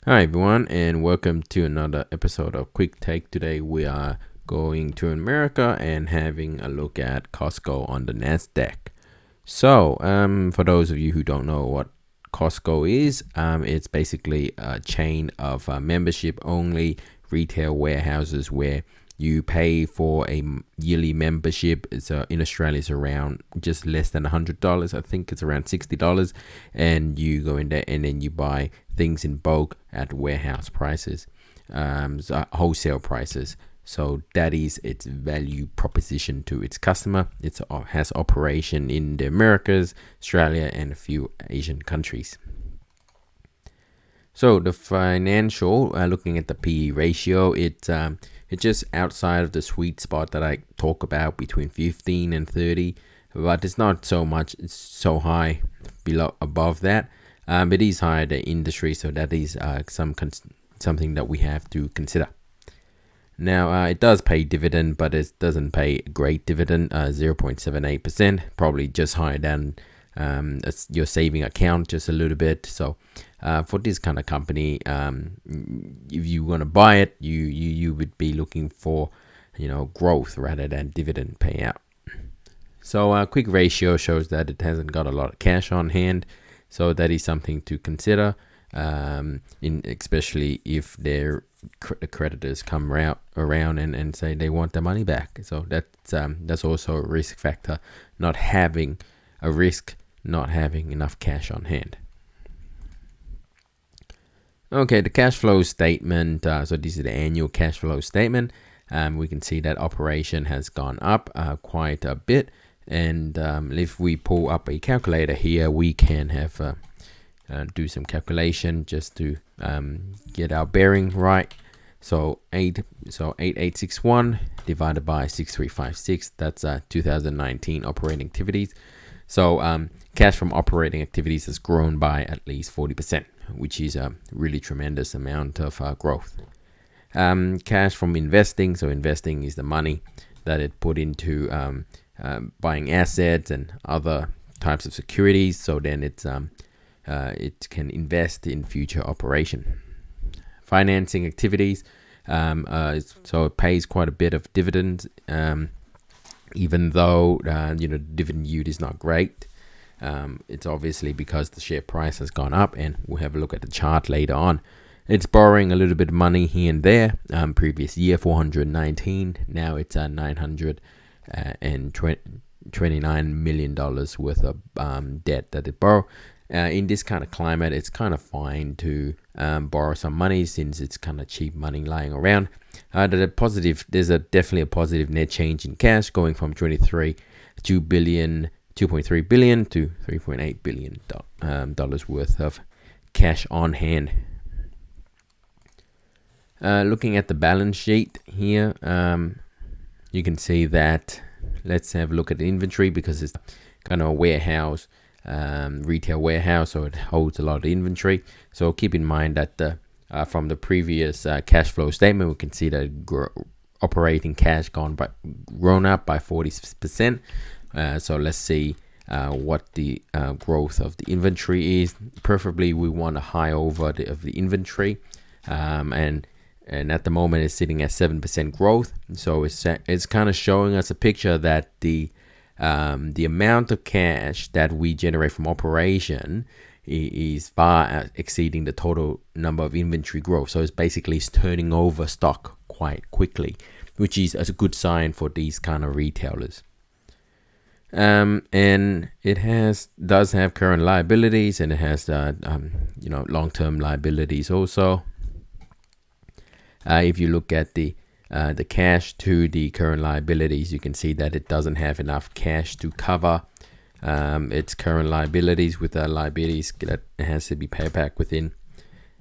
Hi everyone, and welcome to another episode of Quick Take. Today we are going to America and having a look at Costco on the NASDAQ. So, for those of you who don't know what Costco is, it's basically a chain of membership-only retail warehouses where you pay for a yearly membership. It's in Australia, it's around just less than $100. I think it's around $60, and you go in there and then you buy things in bulk at warehouse prices, wholesale prices. So that is its value proposition to its customer. It has operation in the Americas, Australia, and a few Asian countries. So the financial, looking at the PE ratio, it's just outside of the sweet spot that I talk about between 15 and 30, but it's not so much. It's so high above that. It is higher than industry, so that is something that we have to consider. Now, it does pay dividend, but it doesn't pay a great dividend, 0.78%, probably just higher than your saving account, just a little bit. So for this kind of company, if you want to buy it, you would be looking for growth rather than dividend payout. So a quick ratio shows that it hasn't got a lot of cash on hand, so that is something to consider, especially if the creditors come around and say they want their money back. So that's also a risk factor, not having enough cash on hand. Okay, the cash flow statement. So this is the annual cash flow statement. We can see that operation has gone up quite a bit. And if we pull up a calculator here, we can have do some calculation just to get our bearing right. So 8861 divided by 6356. That's 2019 operating activities. So cash from operating activities has grown by at least 40%, which is a really tremendous amount of growth. Cash from investing. So investing is the money that it put into buying assets and other types of securities. So then it can invest in future operation. Financing activities. So it pays quite a bit of dividends, even though dividend yield is not great. It's obviously because the share price has gone up, and we'll have a look at the chart later on. It's borrowing a little bit of money here and there. Previous year 419, now it's $929 million worth of debt that it borrowed. In this kind of climate, it's kind of fine to borrow some money, since it's kind of cheap money lying around. There's definitely a positive net change in cash, going from 2.3 billion to 3.8 billion dollars worth of cash on hand. Looking at the balance sheet here, you can see that. Let's have a look at the inventory, because it's kind of a warehouse, retail warehouse, so it holds a lot of inventory. So keep in mind that from the previous cash flow statement, we can see that operating cash grown up by 40%. So let's see what the growth of the inventory is. Preferably, we want a high over of the inventory, and at the moment it's sitting at 7% growth. So it's kind of showing us a picture that the amount of cash that we generate from operation is far exceeding the total number of inventory growth. So it's basically turning over stock quite quickly, which is a good sign for these kind of retailers. And it does have current liabilities, and it has long-term liabilities also. If you look at the cash to the current liabilities, you can see that it doesn't have enough cash to cover its current liabilities, with the liabilities that has to be paid back within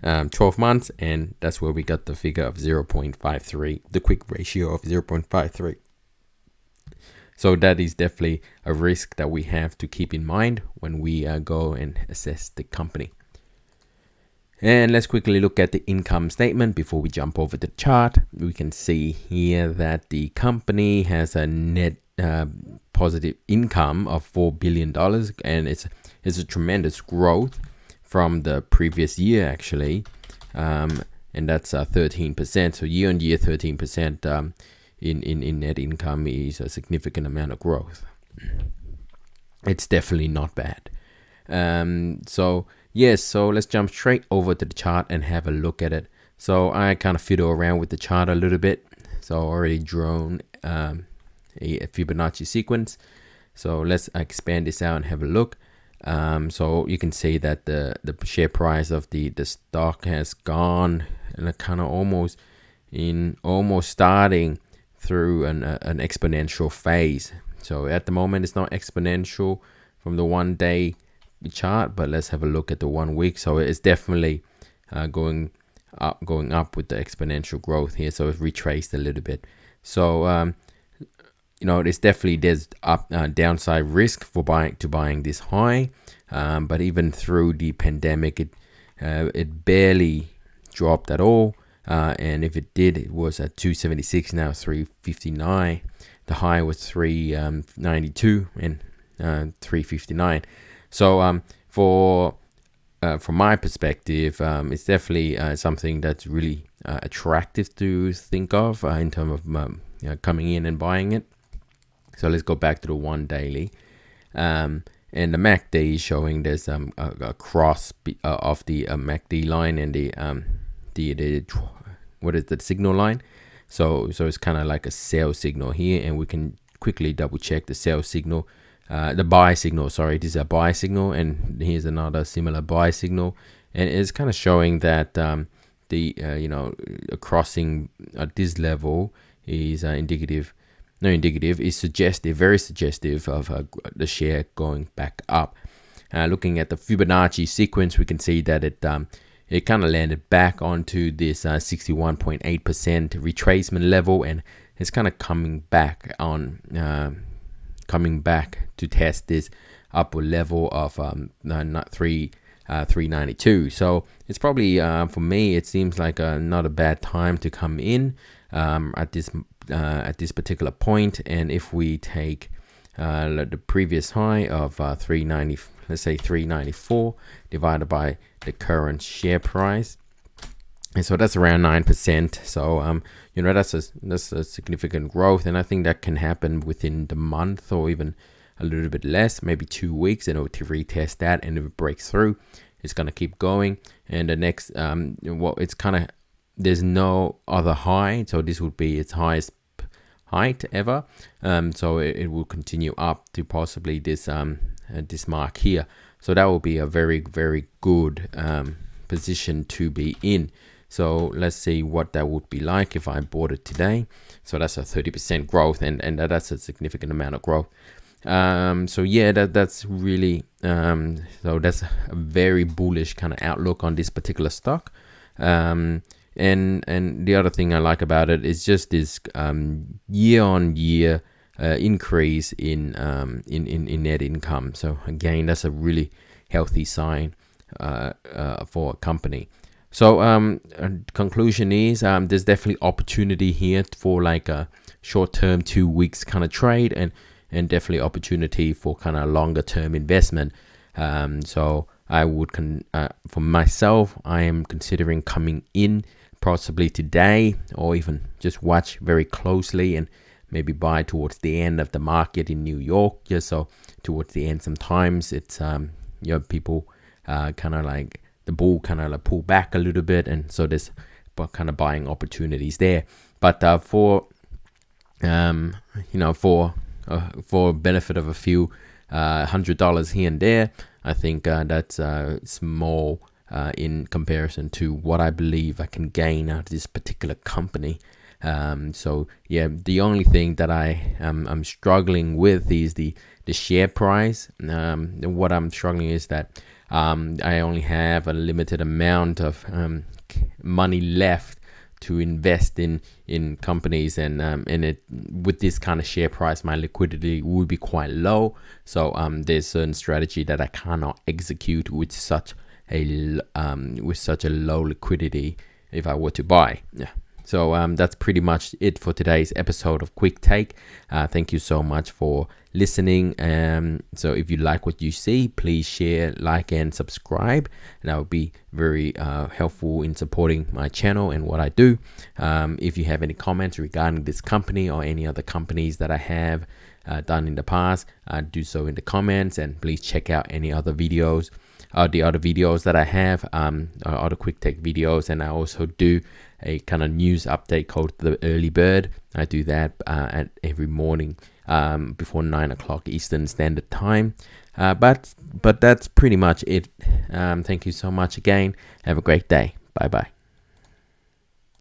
12 months, and that's where we got the figure of 0.53, the quick ratio of 0.53. So that is definitely a risk that we have to keep in mind when we go and assess the company. And let's quickly look at the income statement before we jump over the chart. We can see here that the company has a net positive income of $4 billion, and it's a tremendous growth from the previous year, actually. and that's 13%. So year on year, 13% in net income is a significant amount of growth. It's definitely not bad. So yes, so let's jump straight over to the chart and have a look at it. So I kind of fiddle around with the chart a little bit. So I already drawn a Fibonacci sequence. So let's expand this out and have a look. So you can see that the share price of the stock has gone and kind of almost starting through an exponential phase. So at the moment it's not exponential from the 1 day chart, but let's have a look at the 1 week. So it's definitely going up with the exponential growth here. So it's retraced a little bit. So it's definitely there's downside risk for buying this high, but even through the pandemic, it barely dropped at all, and if it did, it was at 276. Now 359. The high was 392 and 359. So from my perspective, it's definitely something that's really attractive to think of in terms of coming in and buying it. So let's go back to the 1 daily, and the MACD is showing there's a cross of the MACD line and the what is the signal line. So it's kind of like a sell signal here, and we can quickly double check the sell signal, the buy signal. Sorry, this is a buy signal, and here's another similar buy signal, and it's kind of showing that crossing at this level is indicative. No, indicative is suggestive, very suggestive of the share going back up. Looking at the Fibonacci sequence, we can see that it kind of landed back onto this 61.8% retracement level, and it's kind of coming back to test this upper level of 392. So it's probably for me, it seems like not a bad time to come in at this particular point. And if we take the previous high of 390, let's say 394 divided by the current share price, and so that's around 9%. So that's a significant growth, and I think that can happen within the month or even a little bit less, maybe 2 weeks, and to retest that. And if it breaks through, it's going to keep going. And the next it's kind of, there's no other high, so this would be its highest height ever. So it will continue up to possibly this mark here. So that will be a very, very good position to be in. So let's see what that would be like if I bought it today. So that's a 30% growth, and that's a significant amount of growth. So yeah, that's really so that's a very bullish kind of outlook on this particular stock. And the other thing I like about it is just this year on year increase in net income. So again, that's a really healthy sign for a company. So conclusion is there's definitely opportunity here for like a short-term 2 weeks kind of trade, and definitely opportunity for kind of longer term investment. So I would for myself, I am considering coming in possibly today, or even just watch very closely and maybe buy towards the end of the market in New York. Just so towards the end, sometimes it's people kind of like the bull kind of like pull back a little bit, and so there's kind of buying opportunities there. But for benefit of a few $100 here and there, I think that's small in comparison to what I believe I can gain out of this particular company. So yeah, the only thing that I'm struggling with is the share price. What I'm struggling is that I only have a limited amount of money left to invest in companies, and it with this kind of share price, my liquidity would be quite low. So there's certain strategy that I cannot execute with such a low liquidity if I were to buy. Yeah. So that's pretty much it for today's episode of Quick Take. Thank you so much for listening. So if you like what you see, please share, like, and subscribe. And that would be very helpful in supporting my channel and what I do. If you have any comments regarding this company or any other companies that I have done in the past, do so in the comments, and please check out any other videos. The other videos that I have, other quick take videos, and I also do a kind of news update called the Early Bird. I do that at every morning before 9 o'clock Eastern Standard Time. But that's pretty much it. Thank you so much again. Have a great day. Bye bye.